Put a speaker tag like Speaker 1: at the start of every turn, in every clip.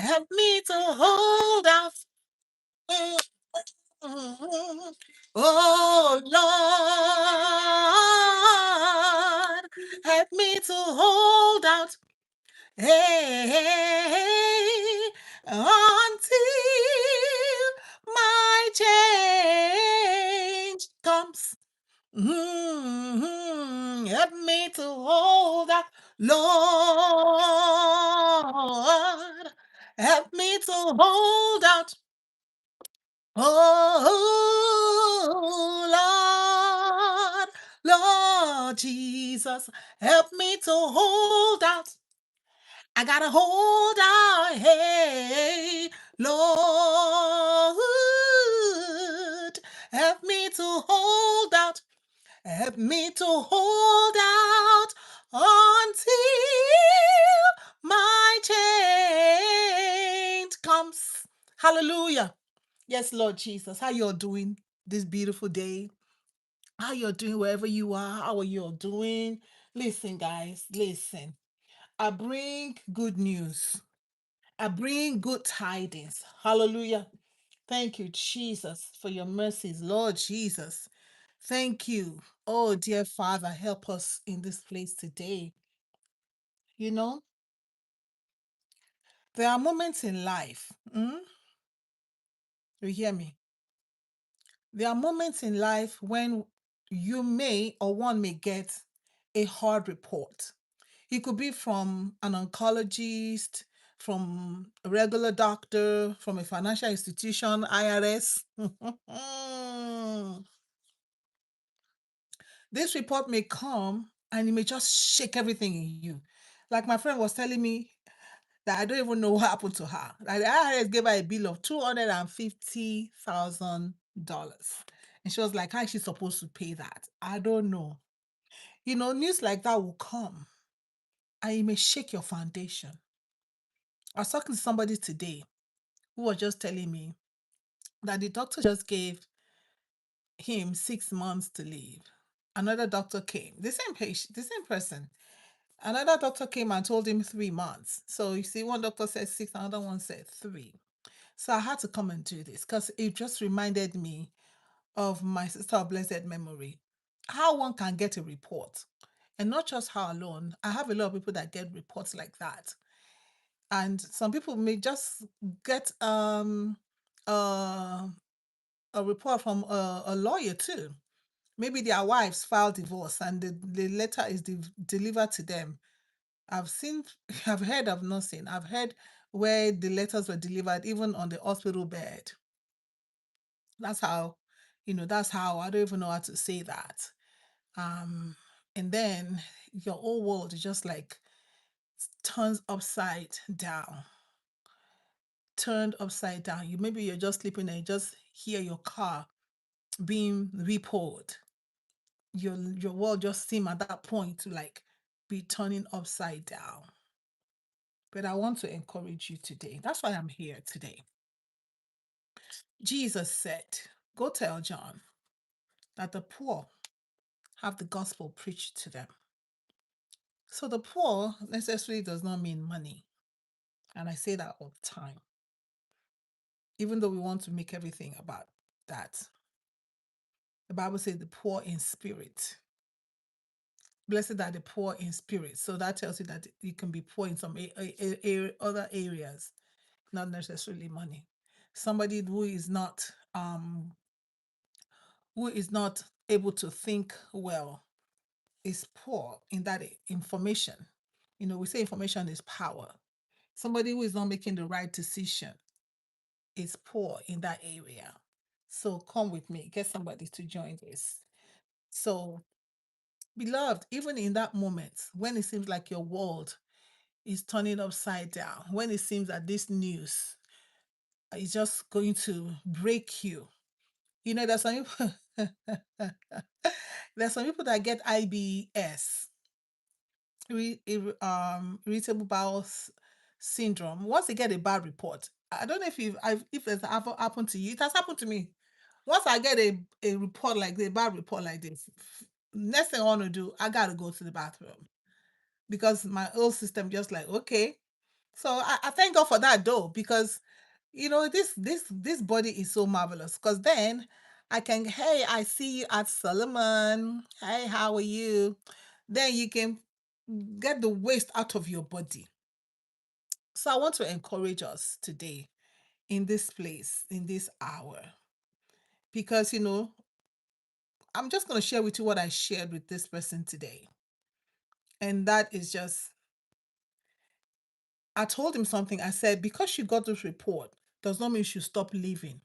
Speaker 1: Help me to hold out. Mm, Oh Lord, help me to hold out. Hey, until my change comes. Help me to hold out, Lord. Help me to hold out. Oh, Lord Jesus, help me to hold out. I gotta hold out, hey, Lord, help me to hold out. Help me to hold out until my change comes. Hallelujah. Yes, Lord Jesus, how you're doing this beautiful day? How you're doing wherever you are? How are you doing? Listen, guys, listen. I bring good news. I bring good tidings. Hallelujah. Thank you, Jesus, for your mercies, Lord Jesus. Thank you. Oh, dear Father, help us in this place today. You know, there are moments in life. You hear me? There are moments in life when you may or one may get a hard report. It could be from an oncologist, from a regular doctor, from a financial institution, IRS. This report may come and it may just shake everything in you. Like my friend was telling me that I don't even know what happened to her. Like the IRS gave her a bill of $250,000. And she was like, how is she supposed to pay that? I don't know. You know, news like that will come and it may shake your foundation. I was talking to somebody today who was just telling me that the doctor just gave him 6 months to live. Another doctor came, the same patient, the same person. Another doctor came and told him 3 months. So you see, one doctor said six, another one said three. So I had to come and do this because it just reminded me of my sister of blessed memory. How one can get a report. And not just her alone. I have a lot of people that get reports like that. And some people may just get uh, a report from a lawyer too. Maybe their wives filed divorce and the letter is delivered to them. I've seen, I've heard of nothing. I've heard where the letters were delivered even on the hospital bed. That's how, that's how, I don't even know how to say that. Um, and then your whole world is just like turns upside down, turned upside down. Maybe you're just sleeping and you just hear your car being repoed. Your world just seem at that point to like be turning upside down. But I want to encourage you today. That's why I'm here today. Jesus said, go tell John that the poor have the gospel preached to them. So the poor necessarily does not mean money. And I say that all the time. Even though we want to make everything about that. The Bible says the poor in spirit. Blessed are the poor in spirit. So that tells you that you can be poor in some other areas, not necessarily money. Somebody who is not able to think well is poor in that information. We say information is power. Somebody who is not making the right decision is poor in that area. So come with me, get somebody to join this. So, beloved, even in that moment when it seems like your world is turning upside down, when it seems that this news is just going to break you, there's some people, there's some people that get IBS, irritable bowel syndrome. Once they get a bad report, I don't know if it's ever happened to you. It has happened to me. Once I get a report like a bad report like this, next thing I want to do, I gotta go to the bathroom because my whole system just like, okay, So I thank God for that though, because this body is so marvelous. Because then I can, hey, I see you at Solomon. Hey, how are you? Then you can get the waste out of your body. So I want to encourage us today in this place, in this hour, because I'm just going to share with you what I shared with this person today. And that is just, I told him something. I said, because you got this report does not mean you should stop living.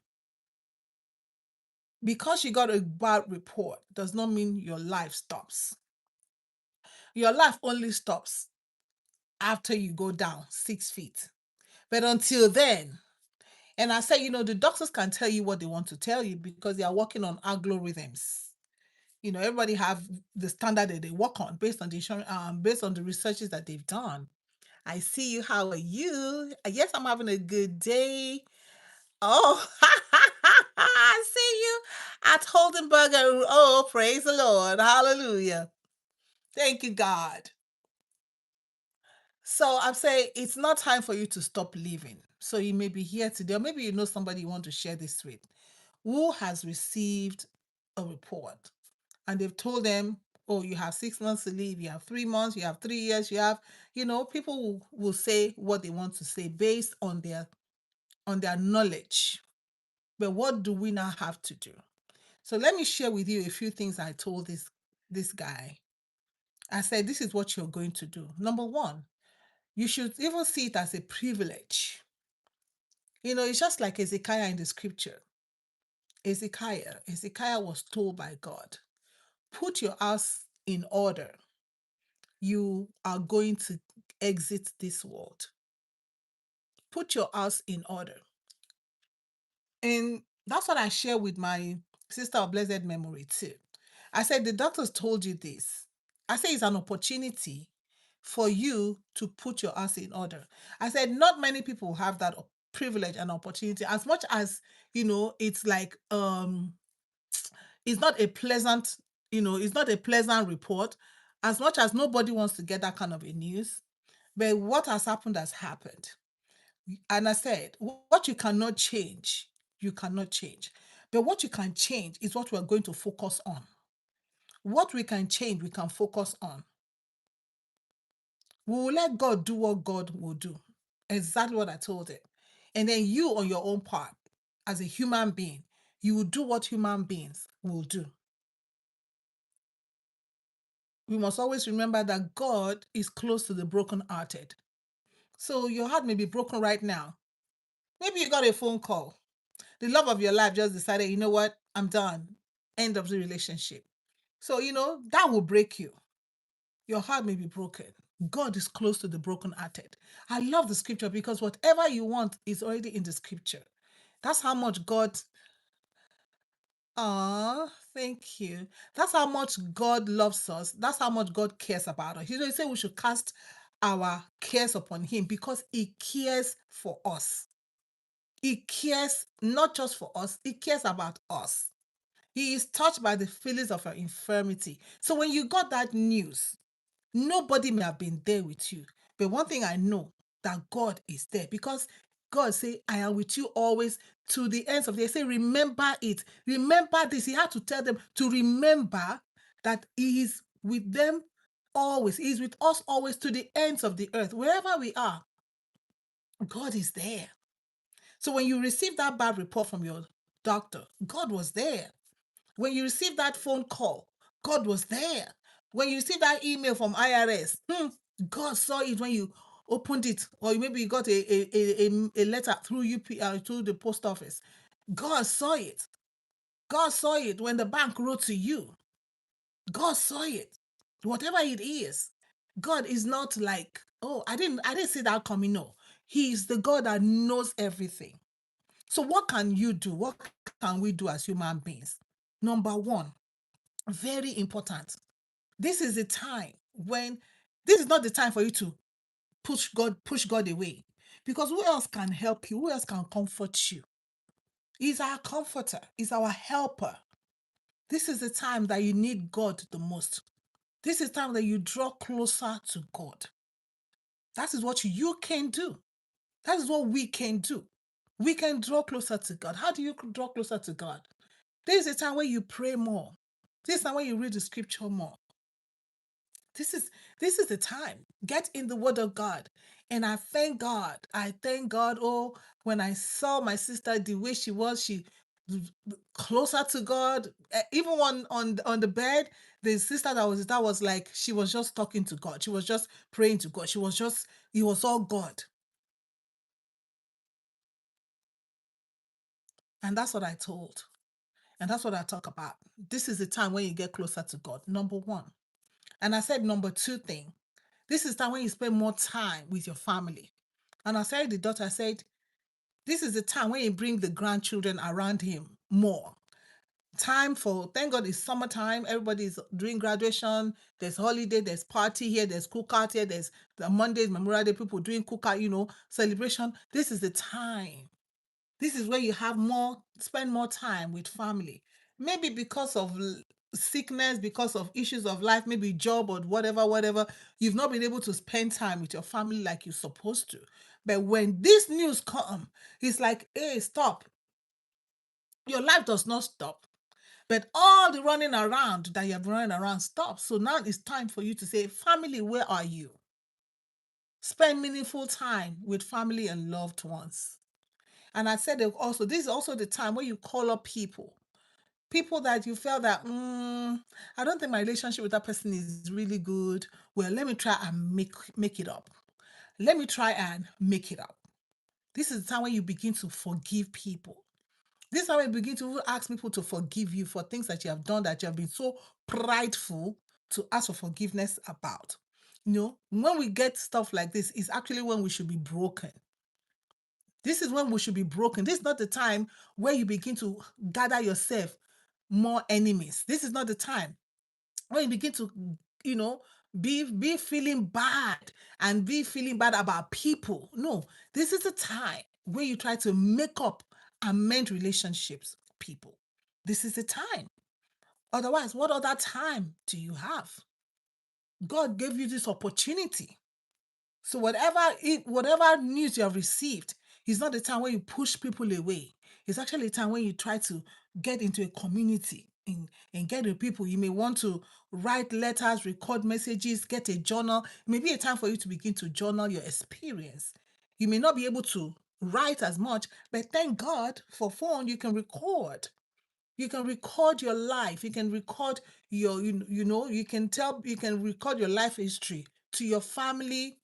Speaker 1: Because you got a bad report does not mean your life stops. Your life only stops after you go down 6 feet. But until then, and I say, the doctors can tell you what they want to tell you because they are working on algorithms. Everybody have the standard that they work on based on based on the researches that they've done. I see you. How are you? Yes, I'm having a good day. Oh, I see you at Holdenberger. Oh, praise the Lord. Hallelujah. Thank you, God. So I'm saying it's not time for you to stop living. So you may be here today, or maybe you know somebody you want to share this with who has received a report and they've told them, oh, you have 6 months to live, you have 3 months, you have 3 years, you have, people will say what they want to say based on their knowledge. But what do we now have to do? So let me share with you a few things I told this guy. I said, this is what you're going to do. Number one, you should even see it as a privilege. It's just like Ezekiah in the scripture. Ezekiah was told by God, put your house in order. You are going to exit this world. Put your house in order. And that's what I share with my sister of blessed memory too. I said, the doctors told you this. I say it's an opportunity for you to put your house in order. I said, not many people have that privilege and opportunity. As much as, it's like, it's not a pleasant, it's not a pleasant report. As much as nobody wants to get that kind of a news, but what has happened has happened. And I said, what you cannot change, you cannot change. But what you can change is what we're going to focus on. What we can change, we can focus on. We will let God do what God will do. Exactly what I told it. And then you, on your own part, as a human being, you will do what human beings will do. We must always remember that God is close to the brokenhearted. So your heart may be broken right now. Maybe you got a phone call. The love of your life just decided, you know what, I'm done. End of the relationship. So, that will break you. Your heart may be broken. God is close to the brokenhearted. I love the scripture because whatever you want is already in the scripture. That's how much God, thank you. That's how much God loves us. That's how much God cares about us. He said we should cast our cares upon him because he cares for us. He cares not just for us, he cares about us. He is touched by the feelings of our infirmity. So when you got that news, nobody may have been there with you. But one thing I know, that God is there because God say, I am with you always to the ends of the earth. Say, remember it. Remember this. He had to tell them to remember that he is with them always. He is with us always to the ends of the earth. Wherever we are, God is there. So when you receive that bad report from your doctor, God was there. When you receive that phone call, God was there. When you receive that email from IRS, God saw it when you opened it, or maybe you got a letter through through the post office. God saw it. God saw it when the bank wrote to you. God saw it. Whatever it is, God is not like, oh, I didn't see that coming. No, He is the God that knows everything. So what can you do? What can we do as human beings? Number one, very important. This is the time when this is not the time for you to push God away. Because who else can help you? Who else can comfort you? He's our comforter, he's our helper. This is the time that you need God the most. This is time that you draw closer to God. That is what you can do. That is what we can do. We can draw closer to God. How do you draw closer to God? This is a time where you pray more. This is time where you read the scripture more. This is this is the time. Get in the word of God. And I thank God. I thank God. Oh, when I saw my sister the way she was, she closer to God. Even on the bed, the sister that was like she was just talking to God. She was just praying to God. She was just it was all God. And that's what I told. And that's what I talk about. This is the time when you get closer to God. Number one. And I said number two thing. This is time when you spend more time with your family. And I said the daughter, I said, this is the time when you bring the grandchildren around him more. Time for, thank God it's summertime. Everybody's doing graduation. There's holiday, there's party here, there's cookout here, there's the Mondays, Memorial Day, people doing cookout, celebration. This is the time. This is where you spend more time with family. Maybe because of sickness, because of issues of life, maybe job or whatever, whatever, you've not been able to spend time with your family like you're supposed to. But when this news come, it's like, hey, stop. Your life does not stop. But all the running around that you have been running around stops. So now it's time for you to say, family, where are you? Spend meaningful time with family and loved ones. And I said that also, this is also the time where you call up people that you felt that, I don't think my relationship with that person is really good. Well, let me try and make it up. Let me try and make it up. This is the time when you begin to forgive people. This is how you begin to ask people to forgive you for things that you have done that you have been so prideful to ask for forgiveness about. When we get stuff like this, it's actually when we should be broken. This is when we should be broken. This is not the time where you begin to gather yourself more enemies. This is not the time when you begin to, you know, be feeling bad and be feeling bad about people. No, this is the time where you try to make up and mend relationships with people. This is the time. Otherwise, what other time do you have? God gave you this opportunity. So whatever news you have received, it's not the time when you push people away. It's actually a time when you try to get into a community and get with people. You may want to write letters, record messages, get a journal. It may be a time for you to begin to journal your experience. You may not be able to write as much, but thank God for phone, you can record. You can record your life. You can record you can record your life history to your family,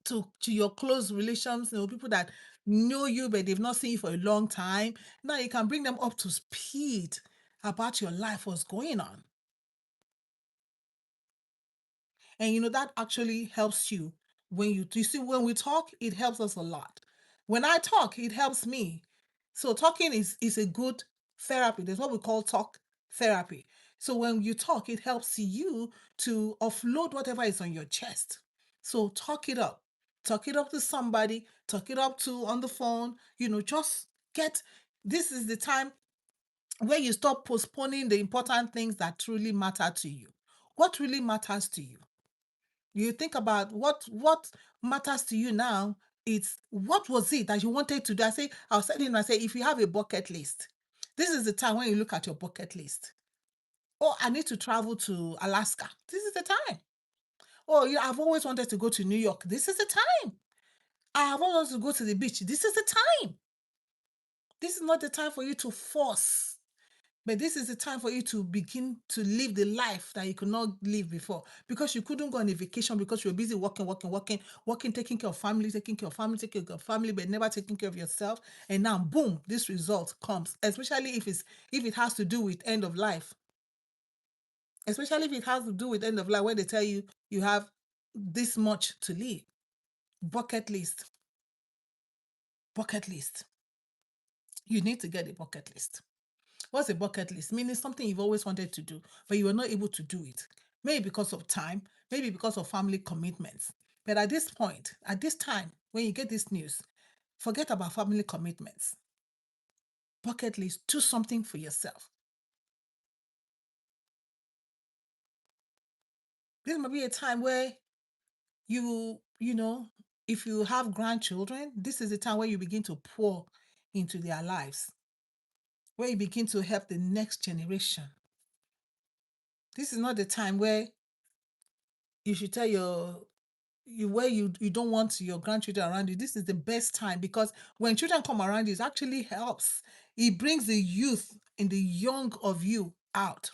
Speaker 1: to your close relations, people that know you but they've not seen you for a long time. Now you can bring them up to speed about your life, what's going on. And that actually helps you when you see when we talk, it helps us a lot. When I talk, it helps me. So talking is a good therapy. That's what we call talk therapy. So when you talk, it helps you to offload whatever is on your chest. So talk it up. Talk it up to somebody, talk it up to on the phone, just get this is the time where you stop postponing the important things that truly matter to you. What really matters to you? You think about what matters to you now. It's what was it that you wanted to do? I was telling him, I say, if you have a bucket list, this is the time when you look at your bucket list. Oh, I need to travel to Alaska. This is the time. Oh, I've always wanted to go to New York. This is the time. I have always wanted to go to the beach. This is the time. This is not the time for you to force. But this is the time for you to begin to live the life that you could not live before because you couldn't go on a vacation because you were busy working, working, working, working, taking care of family, taking care of family, taking care of family, but never taking care of yourself. And now, boom, this result comes. Especially if it has to do with end of life. Especially if it has to do with end of life, where they tell you you have this much to live. Bucket list. Bucket list. You need to get a bucket list. What's a bucket list? Meaning something you've always wanted to do, but you were not able to do it. Maybe because of time, maybe because of family commitments. But at this point, at this time, when you get this news, forget about family commitments. Bucket list, do something for yourself. This might be a time where you if you have grandchildren, this is the time where you begin to pour into their lives, where you begin to help the next generation. This is not the time where you should tell you don't want your grandchildren around you. This is the best time, because when children come around you, it actually helps. It brings the youth and the young of you out.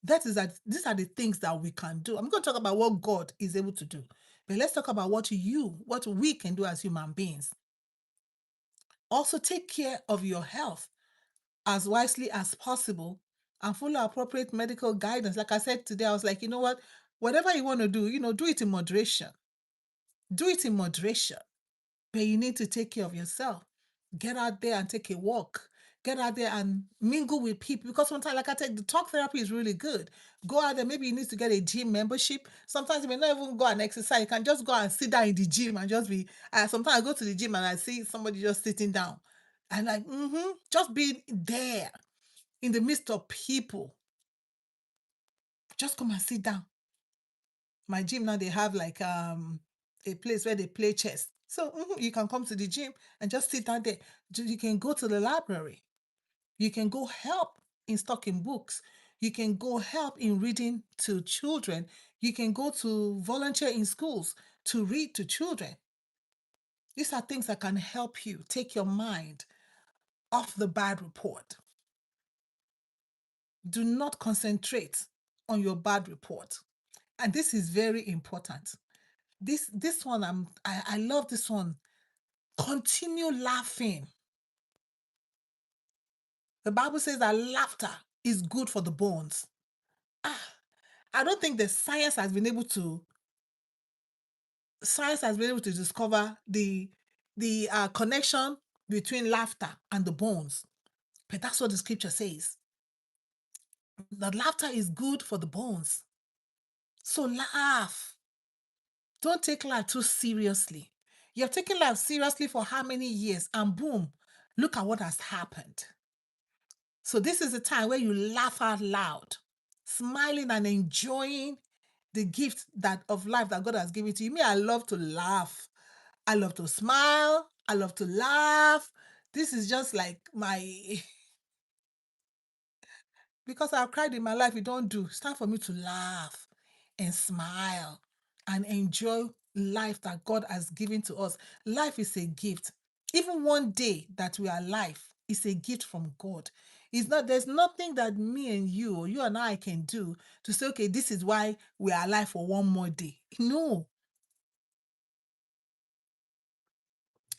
Speaker 1: That these are the things that we can do. I'm going to talk about what God is able to do, but let's talk about what we can do as human beings. Also, take care of your health as wisely as possible and follow appropriate medical guidance. Like I said today, I was like, you know what? Whatever you want to do, do it in moderation. Do it in moderation. But you need to take care of yourself. Get out there and take a walk. Get out there and mingle with people, because sometimes, like I said, the talk therapy is really good. Go out there. Maybe you need to get a gym membership. Sometimes you may not even go and exercise. You can just go and sit down in the gym and just be. Sometimes I go to the gym and I see somebody just sitting down, and like, just being there in the midst of people. Just come and sit down. My gym now, they have like a place where they play chess. So you can come to the gym and just sit down there. You can go to the library. You can go help in stocking books. You can go help in reading to children. You can go to volunteer in schools to read to children. These are things that can help you take your mind off the bad report. Do not concentrate on your bad report. And this is very important. This one, I love this one. Continue laughing. The Bible says that laughter is good for the bones. I don't think the science has been able to discover the connection between laughter and the bones. But that's what the scripture says. That laughter is good for the bones. So laugh. Don't take life too seriously. You're taking life seriously for how many years? And boom, look at what has happened. So this is the time where you laugh out loud, smiling and enjoying the gift of life that God has given to you. Me, I love to laugh. I love to smile. I love to laugh. This is just like my because I've cried in my life, it don't do. It's time for me to laugh and smile and enjoy life that God has given to us. Life is a gift. Even one day that we are alive is a gift from God. There's nothing that me and you or you and I can do to say, okay, this is why we are alive for one more day. No.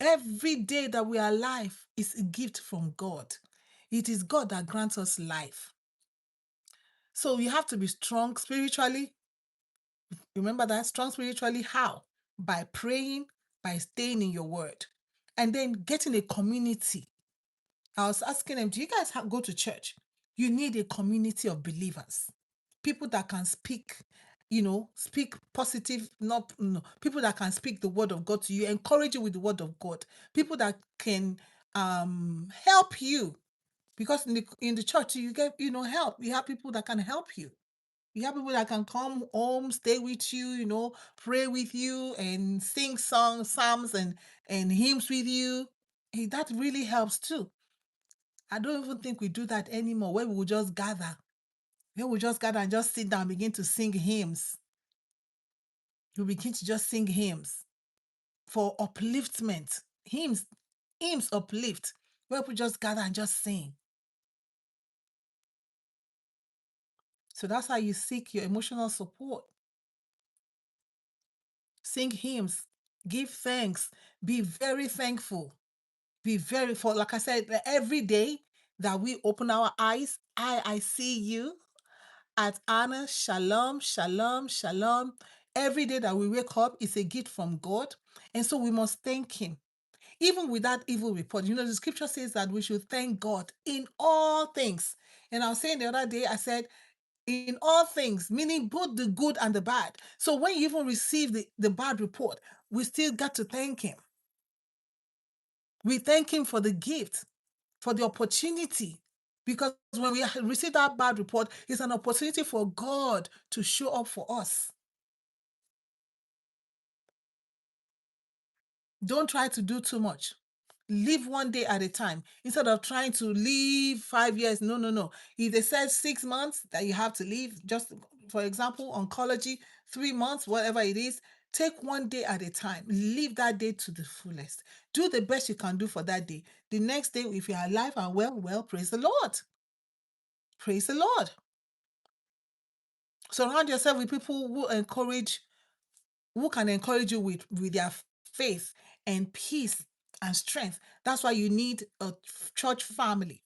Speaker 1: Every day that we are alive is a gift from God. It is God that grants us life. So you have to be strong spiritually. Remember that, strong spiritually. How? By praying, by staying in your word, and then getting a community. I was asking them, do you guys go to church? You need a community of believers, people that can speak, speak positive, not no, people that can speak the word of God to you, encourage you with the word of God, people that can help you, because in the church you get help. You have people that can help you. You have people that can come home, stay with you, pray with you and sing songs, psalms and hymns with you. Hey, that really helps too. I don't even think we do that anymore, where we will just gather. Where we just gather and just sit down and begin to sing hymns. We begin to just sing hymns for upliftment. Hymns uplift. Where we just gather and just sing. So that's how you seek your emotional support. Sing hymns, give thanks, be very thankful. Be very, for like I said, every day that we open our eyes, I see you at Anna, shalom, shalom, shalom. Every day that we wake up is a gift from God. And so we must thank Him. Even with that evil report, the scripture says that we should thank God in all things. And I was saying the other day, I said, in all things, meaning both the good and the bad. So when you even receive the bad report, we still got to thank Him. We thank Him for the gift, for the opportunity. Because when we receive that bad report, it's an opportunity for God to show up for us. Don't try to do too much. Live one day at a time instead of trying to live 5 years. No, no, no. If they said 6 months that you have to leave, just for example, oncology, 3 months, whatever it is, take one day at a time. Live that day to the fullest. Do the best you can do for that day. The next day, if you are alive and well, praise the Lord. Praise the Lord. Surround yourself with people who can encourage you with their faith and peace and strength. That's why you need a church family.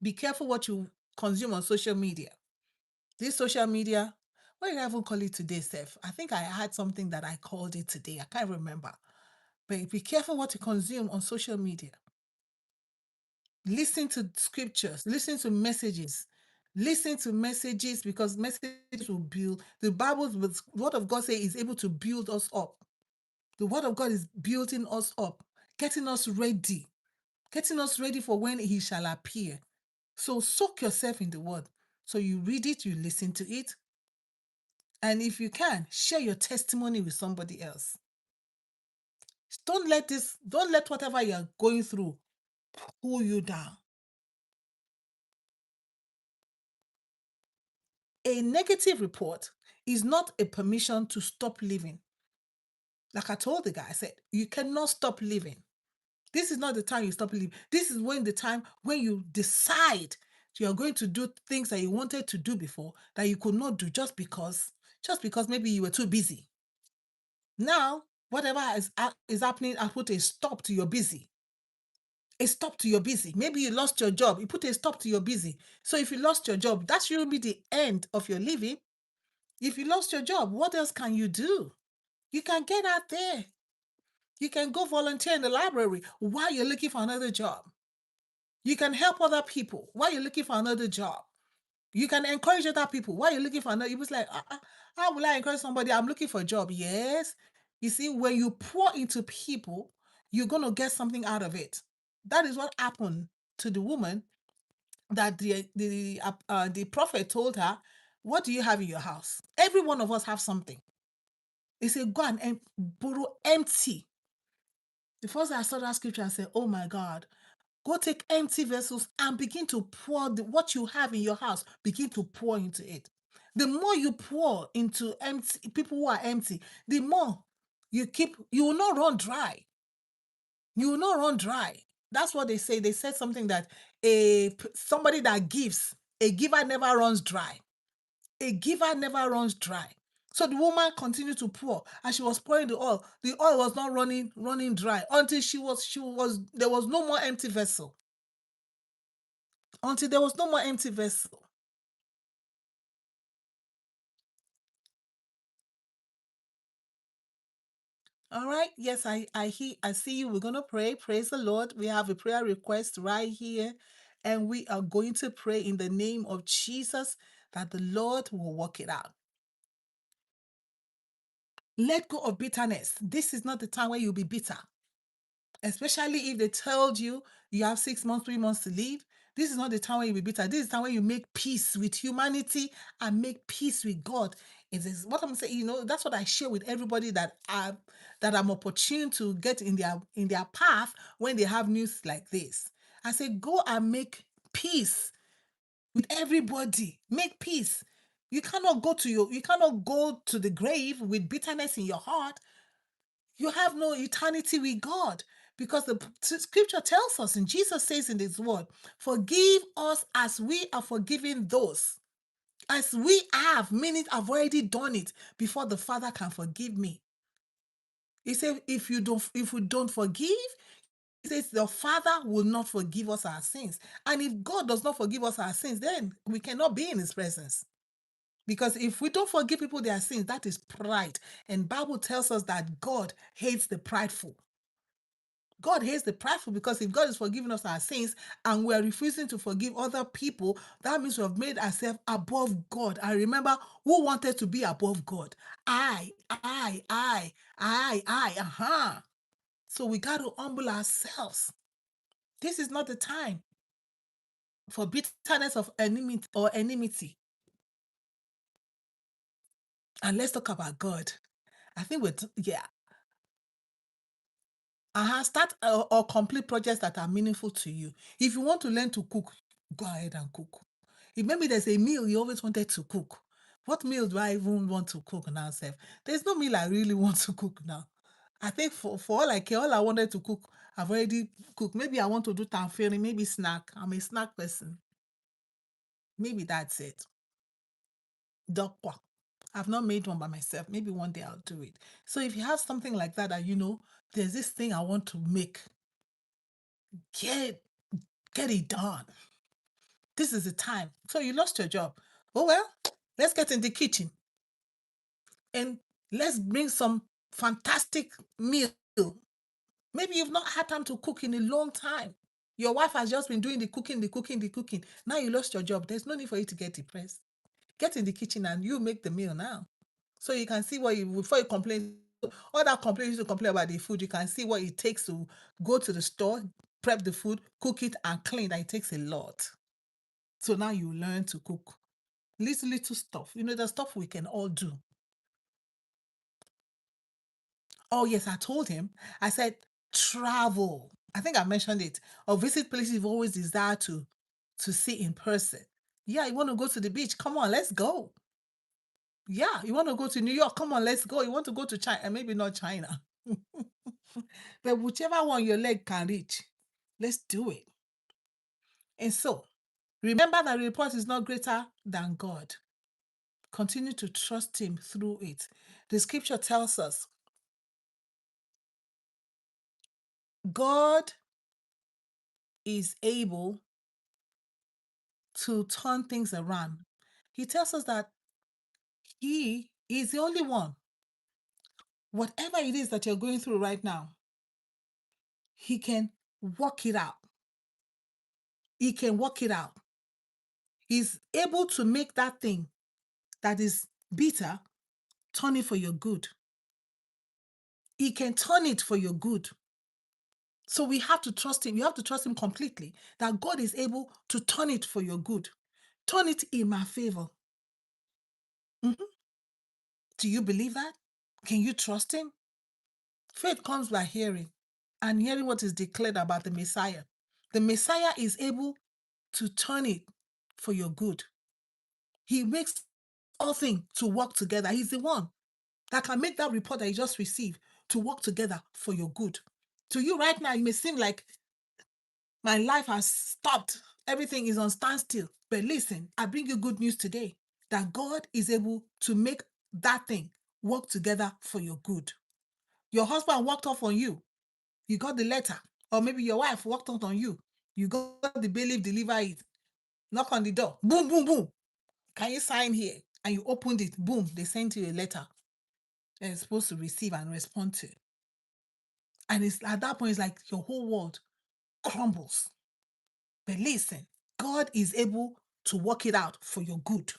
Speaker 1: Be careful what you consume on social media. This social media, what did I even call it today, Seth? I think I had something that I called it today. I can't remember. But be careful what you consume on social media. Listen to scriptures, listen to messages. Listen to messages because messages will build. The Word of God say is able to build us up. The Word of God is building us up, getting us ready for when He shall appear. So soak yourself in the Word. So you read it, you listen to it, and if you can, share your testimony with somebody else. Don't let whatever you're going through pull you down. A negative report is not a permission to stop living. Like I told the guy, I said, you cannot stop living. This is not the time you stop living. This is the time when you decide you are going to do things that you wanted to do before that you could not do just because maybe you were too busy. Now, whatever is happening, I put a stop to your busy. A stop to your busy. Maybe you lost your job. You put a stop to your busy. So if you lost your job, that shouldn't be the end of your living. If you lost your job, what else can you do? You can get out there. You can go volunteer in the library while you're looking for another job. You can help other people while you're looking for another job. You can encourage other people while you're looking for another. It was like, how will I encourage somebody? I'm looking for a job. Yes. You see, when you pour into people, you're going to get something out of it. That is what happened to the woman that the prophet told her, what do you have in your house? Every one of us have something. He said, go and borrow empty. The first I saw that scripture, I said, oh my God, go take empty vessels and begin to pour what you have in your house, begin to pour into it. The more you pour into empty people who are empty, the more you will not run dry. You will not run dry. That's what they say. They said something that somebody that gives, a giver never runs dry. A giver never runs dry. So the woman continued to pour. As she was pouring the oil was not running dry until there was no more empty vessel. Until there was no more empty vessel. All right. Yes, I see you. We're gonna pray. Praise the Lord. We have a prayer request right here, and we are going to pray in the name of Jesus that the Lord will work it out. Let go of bitterness. This is not the time where you'll be bitter. Especially if they told you you have 6 months, 3 months to live. This is not the time when you be bitter. This is the time when you make peace with humanity and make peace with God. It is what I'm saying. That's what I share with everybody that I'm opportune to get in their path when they have news like this. I say, go and make peace with everybody. Make peace. You cannot go to the grave with bitterness in your heart. You have no eternity with God because the scripture tells us, and Jesus says in his word, forgive us as we are forgiving those. As we have, meaning I've already done it before the Father can forgive me. He said, if we don't forgive, he says the Father will not forgive us our sins. And if God does not forgive us our sins, then we cannot be in his presence. Because if we don't forgive people their sins, that is pride. And Bible tells us that God hates the prideful. God hates the prideful because if God is forgiving us our sins and we are refusing to forgive other people, that means we have made ourselves above God. And remember, who wanted to be above God? I. So we got to humble ourselves. This is not the time for bitterness of enmity. And let's talk about God. I think yeah. Start or complete projects that are meaningful to you. If you want to learn to cook, go ahead and cook. If maybe there's a meal you always wanted to cook, what meal do I even want to cook now, Seth? There's no meal I really want to cook now. I think for all I care, all I wanted to cook, I've already cooked. Maybe I want to do tamferi, maybe snack. I'm a snack person. Maybe that's it. Dokwa. I've not made one by myself. Maybe one day I'll do it. So if you have something like that, that there's this thing I want to make, get get it done. This is the time. So you lost your job. Oh well, let's get in the kitchen and let's bring some fantastic meal. Maybe you've not had time to cook in a long time. Your wife has just been doing the cooking, the cooking, the cooking. Now you lost your job. There's no need for you to get depressed. Get in the kitchen and you make the meal now. So you can see what before you complain, all that complaint to complain about the food, you can see what it takes to go to the store, prep the food, cook it, and clean. That it takes a lot. So now you learn to cook. Little stuff. The stuff we can all do. Oh, yes, I told him. I said, travel. I think I mentioned it. Or visit places you've always desired to see in person. Yeah, you want to go to the beach? Come on, let's go. Yeah, you want to go to New York? Come on, let's go. You want to go to China? Maybe not China. But whichever one your leg can reach, let's do it. And so, remember that the report is not greater than God. Continue to trust Him through it. The scripture tells us God is able to turn things around. He tells us that He is the only one. Whatever it is that you're going through right now, He can work it out. He can work it out. He's able to make that thing that is bitter turn it for your good. He can turn it for your good. So we have to trust Him. You have to trust Him completely that God is able to turn it for your good. Turn it in my favor. Mhm. Do you believe that? Can you trust Him? Faith comes by hearing, and hearing what is declared about the Messiah. The Messiah is able to turn it for your good. He makes all things to work together. He's the one that can make that report that you just received to work together for your good. To you right now, it may seem like my life has stopped. Everything is on standstill. But listen, I bring you good news today that God is able to make that thing work together for your good. Your husband walked off on you. You got the letter. Or maybe your wife walked out on you. You got the bailiff deliver it. Knock on the door. Boom, boom, boom. Can you sign here? And you opened it. Boom. They sent you a letter. And you're supposed to receive and respond to. And it's at that point, it's like your whole world crumbles. But listen, God is able to work it out for your good.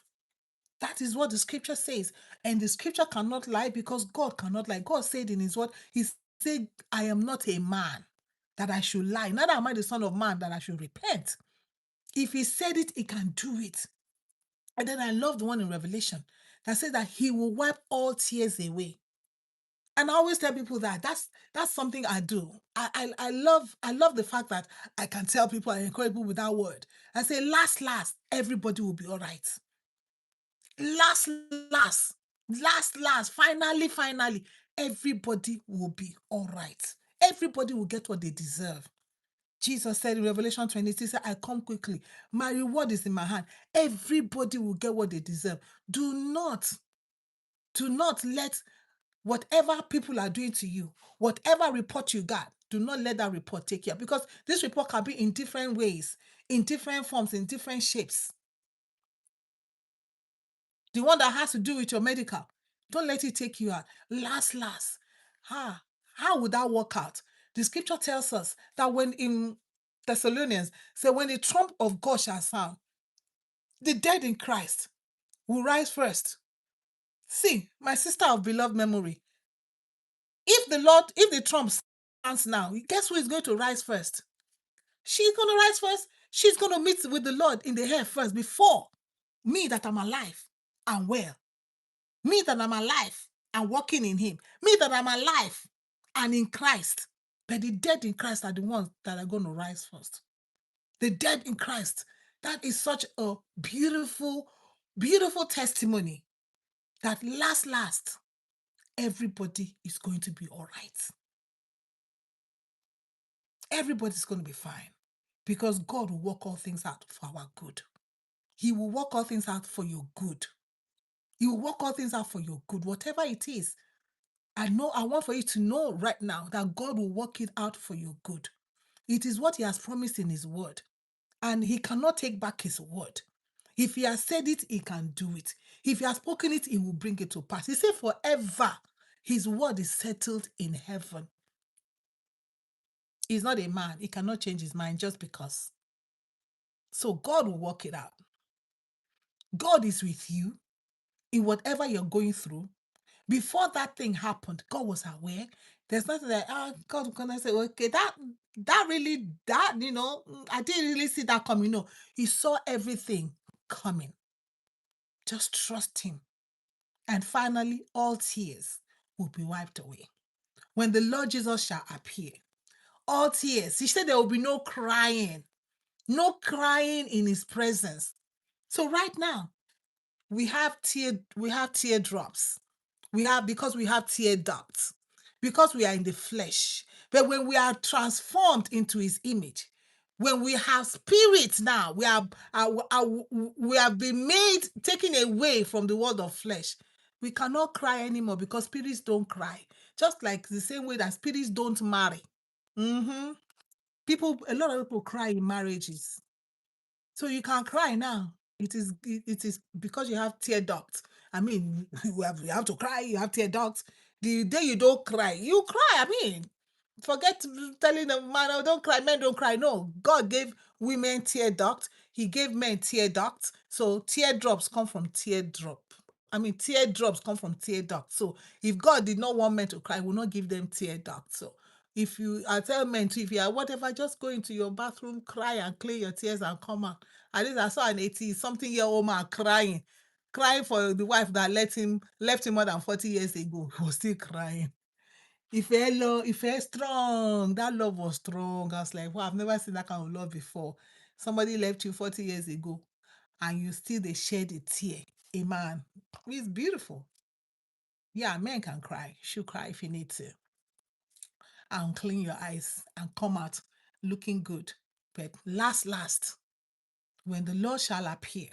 Speaker 1: That is what the scripture says. And the scripture cannot lie because God cannot lie. God said in His word, He said, I am not a man that I should lie. Neither am I the son of man that I should repent. If He said it, He can do it. And then I love the one in Revelation that says that He will wipe all tears away. And I always tell people that that's something I do. I love the fact that I can tell people, I encourage people with that word. I say, last, everybody will be all right. Last, last, finally, everybody will be all right. Everybody will get what they deserve. Jesus said in Revelation 26, I come quickly. My reward is in my hand. Everybody will get what they deserve. Do not let whatever people are doing to you, whatever report you got, do not let that report take you. Because this report can be in different ways, in different forms, in different shapes. The one that has to do with your medical, don't let it take you out. Last, how would that work out? The scripture tells us that when in Thessalonians, say when the trump of God shall sound, the dead in Christ will rise first. See, my sister of beloved memory, if the trump sounds now, guess who is going to rise first? She's going to rise first. She's going to meet with the Lord in the air first before me that I'm alive and well. Me that I'm alive and walking in Him. Me that I'm alive and in Christ. But the dead in Christ are the ones that are going to rise first. The dead in Christ. That is such a beautiful, beautiful testimony that last, everybody is going to be all right. Everybody's going to be fine because God will work all things out for our good. He will work all things out for your good. He will work all things out for your good, whatever it is. I want for you to know right now that God will work it out for your good. It is what he has promised in his word, and he cannot take back his word. If he has said it, he can do it. If he has spoken it, he will bring it to pass. He said forever, his word is settled in heaven. He's not a man. He cannot change his mind just because. So God will work it out. God is with you in whatever you're going through. Before that thing happened, God was aware. There's nothing that God gonna say, okay, that really I didn't really see that coming. No, he saw everything coming. Just trust him. And finally, all tears will be wiped away. When the Lord Jesus shall appear, all tears. He said there will be no crying in his presence. So right now, we have teardrops. Because we have tear ducts, because we are in the flesh. But when we are transformed into his image, when we have spirit now, we have been made, taken away from the world of flesh. We cannot cry anymore because spirits don't cry. Just like the same way that spirits don't marry. Mhm. A lot of people cry in marriages. So you can cry now. It is because you have tear ducts. I mean, you have to cry, you have tear ducts. The day you don't cry, you cry. I mean, forget telling a man, oh, don't cry, men don't cry. No, God gave women tear ducts, he gave men tear ducts. So teardrops come from teardrop. I mean, teardrops come from tear ducts. So if God did not want men to cry, he will not give them tear ducts. So I tell men to, if you are whatever, just go into your bathroom, cry and clear your tears and come out. At least I saw an 80-something-year-old man crying for the wife that left him more than 40 years ago. He was still crying. If strong, that love was strong. I was like, wow, I've never seen that kind of love before. Somebody left you 40 years ago, and you still they shed a tear. A man, it's beautiful. Yeah, men can cry. You should cry if you need to, and clean your eyes and come out looking good. But last, when the Lord shall appear,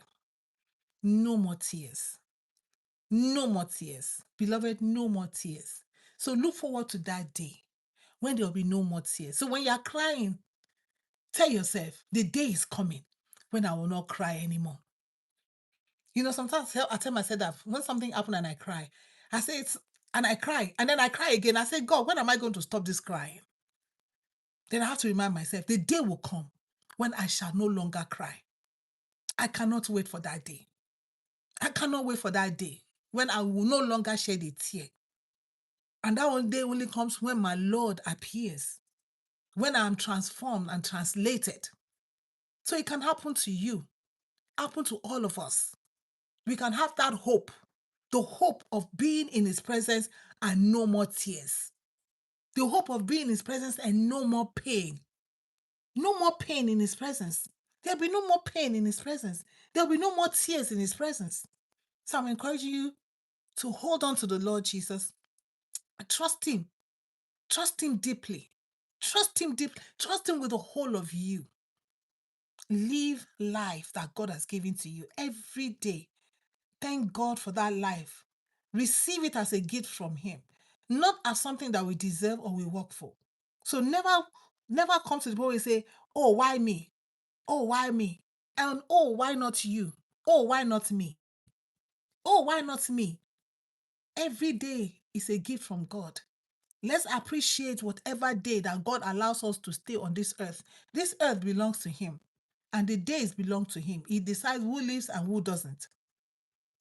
Speaker 1: no more tears. No more tears. Beloved, no more tears. So look forward to that day when there will be no more tears. So when you're crying, tell yourself, the day is coming when I will not cry anymore. Sometimes I tell myself that when something happened and I cry, I say and I cry, and then I cry again. I say, God, when am I going to stop this crying? Then I have to remind myself, the day will come when I shall no longer cry. I cannot wait for that day. I cannot wait for that day when I will no longer shed a tear. And that one day only comes when my Lord appears, when I am transformed and translated. So it can happen to you, happen to all of us. We can have that hope, the hope of being in his presence and no more tears. The hope of being in his presence and no more pain. No more pain in his presence. There'll be no more pain in his presence. There'll be no more tears in his presence. So I'm encouraging you to hold on to the Lord Jesus. Trust him. Trust him deeply. Trust him deeply. Trust him with the whole of you. Live life that God has given to you every day. Thank God for that life. Receive it as a gift from him, not as something that we deserve or we work for. So never come to the point where you say, oh, why me? Oh, why me? And oh, why not you? Oh, why not me? Oh, why not me? Every day is a gift from God. Let's appreciate whatever day that God allows us to stay on this earth. This earth belongs to him, and the days belong to him. He decides who lives and who doesn't.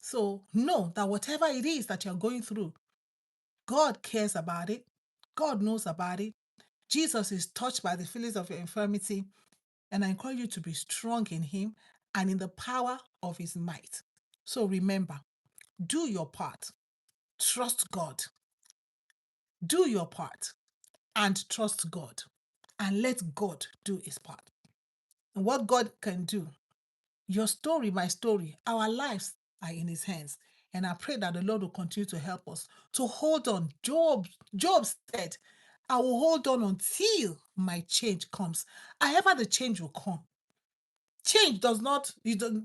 Speaker 1: So know that whatever it is that you're going through, God cares about it. God knows about it. Jesus is touched by the feelings of your infirmity, and I encourage you to be strong in him and in the power of his might. So remember, do your part. Trust God. Do your part and trust God and let God do his part. And what God can do, your story, my story, our lives are in his hands. And I pray that the Lord will continue to help us to hold on. Job said, I will hold on until my change comes. However, the change will come. Change does not, you don't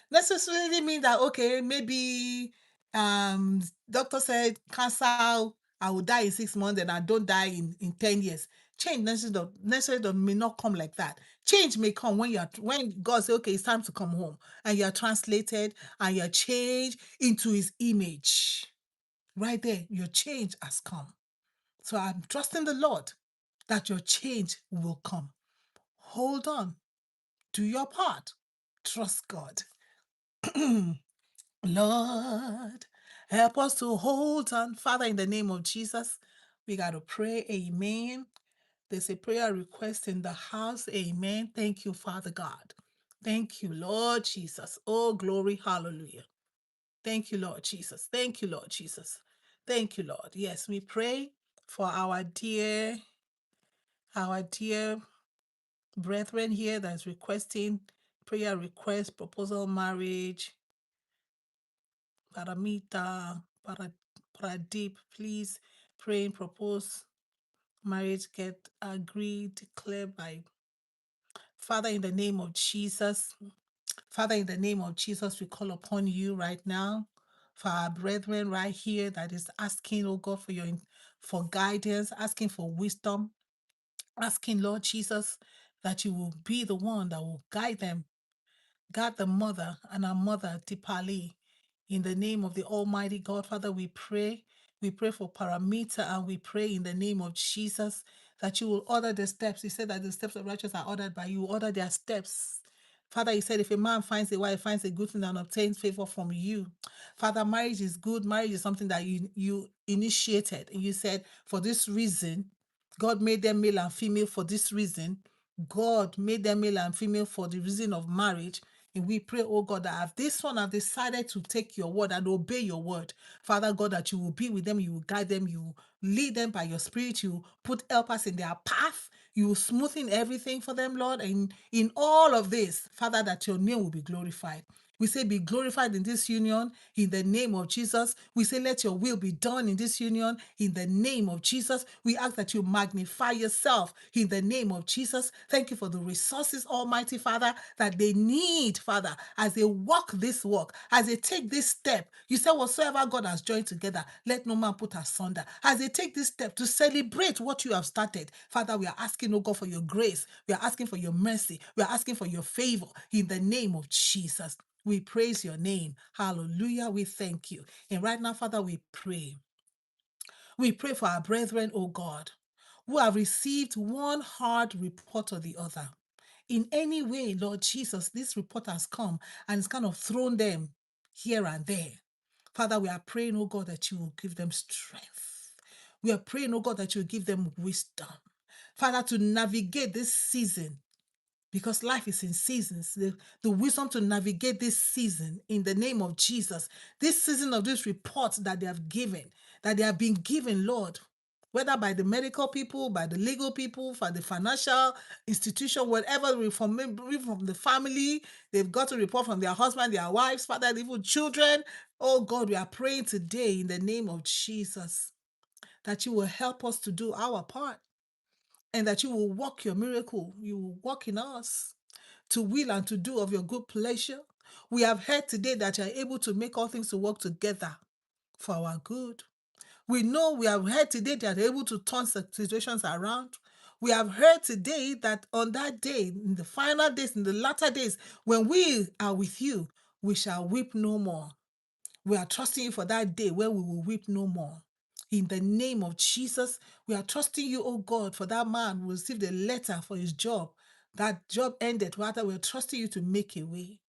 Speaker 1: necessarily mean that, okay, maybe doctor said cancer, I will die in 6 months and I don't die in 10 years. Change necessarily may not come like that. Change may come when God says, okay, it's time to come home, and you're translated and you're changed into his image. Right there, your change has come. So I'm trusting the Lord that your change will come. Hold on. Do your part. Trust God. Lord, help us to hold on. Father, in the name of Jesus, we got to pray. Amen. There's a prayer request in the house. Amen. Thank you, Father God. Thank you, Lord Jesus. Oh, glory. Hallelujah. Thank you, Lord Jesus. Thank you, Lord Jesus. Thank you, Lord. Yes, we pray for our dear brethren here that's requesting prayer request, proposal, marriage. Paramita, Pradeep, please pray and propose marriage get agreed, declared by Father in the name of Jesus. Father, in the name of Jesus, we call upon you right now for our brethren right here that is asking, oh God, for guidance, asking for wisdom, asking, Lord Jesus, that you will be the one that will guide them. God, the mother and our mother, Tipali, in the name of the Almighty God, Father, we pray. We pray for Paramita and we pray in the name of Jesus that you will order the steps. You said that the steps of righteous are ordered by you. Order their steps. Father, you said if a man finds a wife, finds a good thing and obtains favor from you. Father, marriage is good. Marriage is something that you initiated. And you said, for this reason, God made them male and female for this reason. God made them male and female for the reason of marriage. And we pray, oh God, that if this one have decided to take your word and obey your word, Father God, that you will be with them, you will guide them, you will lead them by your spirit, you will put helpers in their path, you will smoothen everything for them, Lord. And in all of this, Father, that your name will be glorified. We say, be glorified in this union in the name of Jesus. We say, let your will be done in this union in the name of Jesus. We ask that you magnify yourself in the name of Jesus. Thank you for the resources, Almighty Father, that they need, Father, as they walk this walk, as they take this step. You said, whatsoever God has joined together, let no man put asunder. As they take this step to celebrate what you have started, Father, we are asking, oh God, for your grace. We are asking for your mercy. We are asking for your favor in the name of Jesus. We praise your name. Hallelujah. We thank you. And right now, Father, we pray. We pray for our brethren, oh God, who have received one hard report or the other. In any way, Lord Jesus, this report has come and it's kind of thrown them here and there. Father, we are praying, oh God, that you will give them strength. We are praying, oh God, that you will give them wisdom. Father, to navigate this season, because life is in seasons, the wisdom to navigate this season in the name of Jesus, this season of this report that they have given, that they have been given, Lord, whether by the medical people, by the legal people, for the financial institution, whatever, from the family, they've got a report from their husband, their wives, father, even children. Oh God, we are praying today in the name of Jesus that you will help us to do our part and that you will work your miracle. You will work in us to will and to do of your good pleasure. We have heard today that you are able to make all things to work together for our good. We have heard today that you are able to turn situations around. We have heard today that on that day, in the final days, in the latter days, when we are with you, we shall weep no more. We are trusting you for that day where we will weep no more. In the name of Jesus, we are trusting you, oh God, for that man who received a letter for his job. That job ended. Rather, we are trusting you to make a way.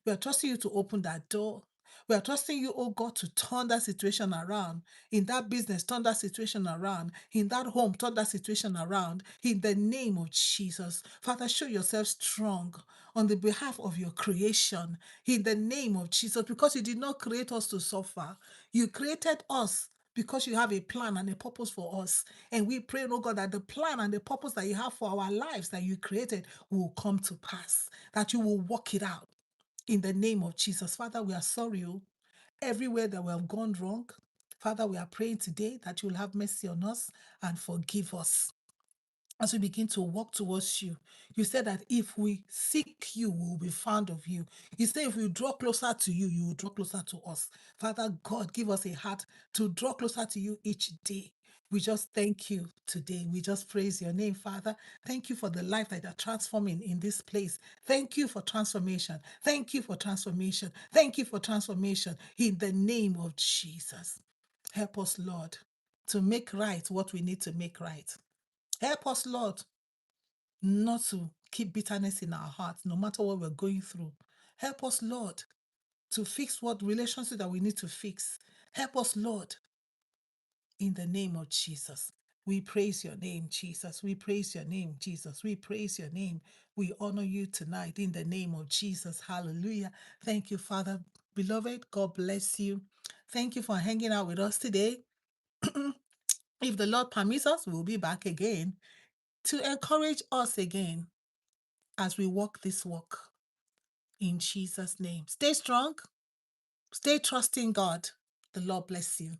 Speaker 1: We are trusting you to open that door. We are trusting you, oh God, to turn that situation around. In that business, turn that situation around. In that home, turn that situation around. In the name of Jesus. Father, show yourself strong on the behalf of your creation. In the name of Jesus, because you did not create us to suffer. You created us because you have a plan and a purpose for us. And we pray, oh God, that the plan and the purpose that you have for our lives that you created will come to pass, that you will work it out in the name of Jesus. Father, we are sorry, oh, everywhere that we have gone wrong. Father, we are praying today that you will have mercy on us and forgive us as we begin to walk towards you. You said that if we seek you, we will be found of you. You say if we draw closer to you, you will draw closer to us. Father God, give us a heart to draw closer to you each day. We just thank you today. We just praise your name, Father. Thank you for the life that you're transforming in this place. Thank you for transformation. Thank you for transformation. Thank you for transformation in the name of Jesus. Help us, Lord, to make right what we need to make right. Help us, Lord, not to keep bitterness in our hearts, no matter what we're going through. Help us, Lord, to fix what relationship that we need to fix. Help us, Lord, in the name of Jesus. We praise your name, Jesus. We praise your name, Jesus. We praise your name. We honor you tonight in the name of Jesus. Hallelujah. Thank you, Father. Beloved, God bless you. Thank you for hanging out with us today. If the Lord permits us, we'll be back again to encourage us again as we walk this walk in Jesus' name. Stay strong, stay trusting God. The Lord bless you.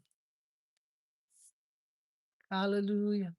Speaker 1: Hallelujah.